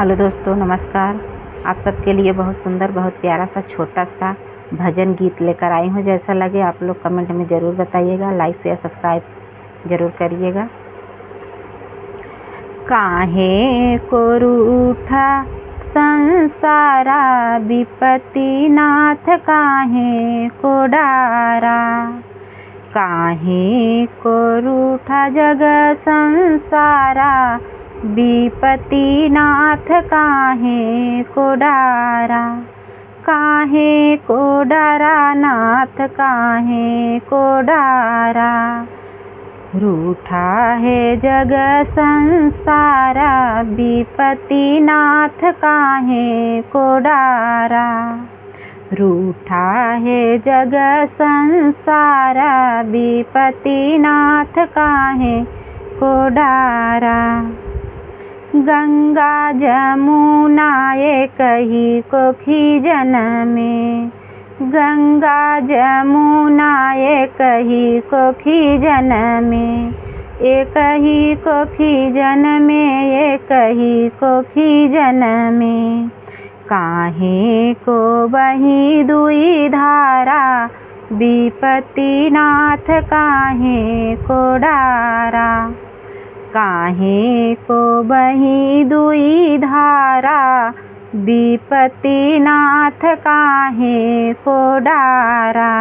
Hello दोस्तों, नमस्कार। आप सबके लिए बहुत सुंदर, बहुत प्यारा सा छोटा सा भजन गीत लेकर आई हूँ। जैसा लगे आप लोग कमेंट में ज़रूर बताइएगा। लाइक शेयर सब्सक्राइब ज़रूर करिएगा। काहे को रूठा संसारा, विपत्ति नाथ काहे को डारा। काहे को रूठा जग संसारा, विपत्ति नाथ काहे को डारा। काहे को डारा नाथ काहे को डारा। रूठा है जग संसारा, विपत्ति नाथ काहे को डारा। रूठा है जग संसारा, विपत्ति नाथ काहे को डारा। गंगा जमुना एक ही कोखी जनमे, गंगा जमुना एक ही कोखी जनमे। एक ही कोखी जनमे, एक ही कोखी जनमे। काहे को बही दुई धारा, विपत्ति नाथ काहे को डारा। काहे को बही दुई धारा, विपत्ति नाथ काहे को डारा।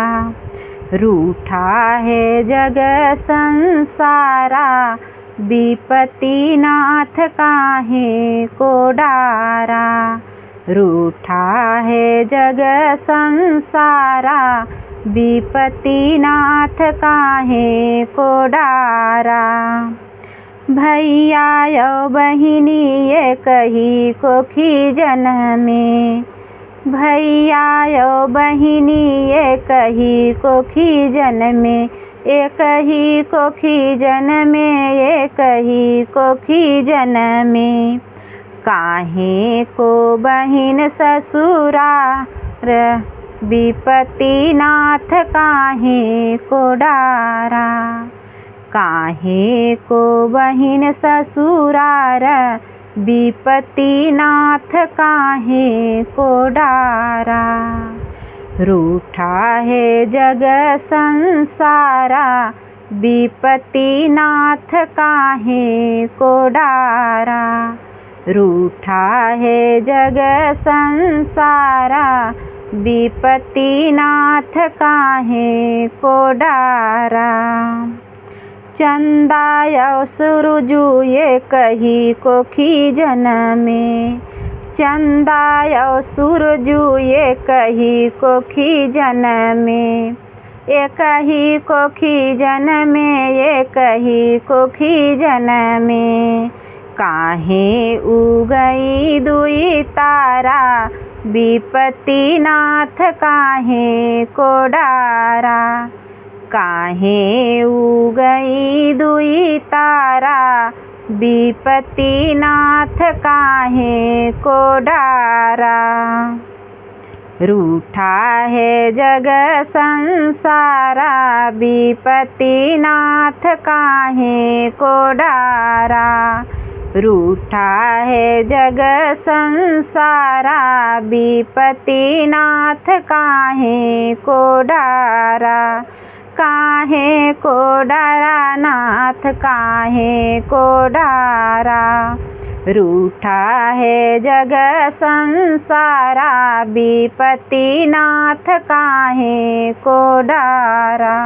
रूठा है जग संसारा, विपत्ति नाथ काहे को डारा। रूठा है जग संसारा, विपत्ति नाथ काहे को डारा। भैया यो बहिनी एक ही कोखी जनमे, भैया यो बहिनी एक ही कोखी जनमे। एक ही कोखी जनमे, एक ही कोखी जनमे। काहे को बहिन ससुरार, विपत्ति नाथ काहे को डारा। काहे को बहिन ससुरार, विपत्ति नाथ काहे को डारा। रूठा है जग संसारा, विपत्ति नाथ काहे को डारा। रूठा है जग संसारा, विपत्ति नाथ काहे को डारा। चंदा यो सूरजु एक ही कोखी जनमे, चंदा यो सूरजु एक ही कोखी जनमे। एक ही कोखी जनमे, एक ही कोखी जनमे। काहे उगई दुई तारा, विपत्ति नाथ काहे को डारा। काहे उगई दुई तारा, विपत्ति नाथ काहे को डारा। रूठा है जग संसारा, विपत्ति नाथ काहे को डारा। रूठा है जग संसारा, विपत्ति नाथ काहे को डारा। काहे को डारा नाथ काहे को डारा। रूठा है जग संसारा, विपत्ति नाथ काहे को डारा।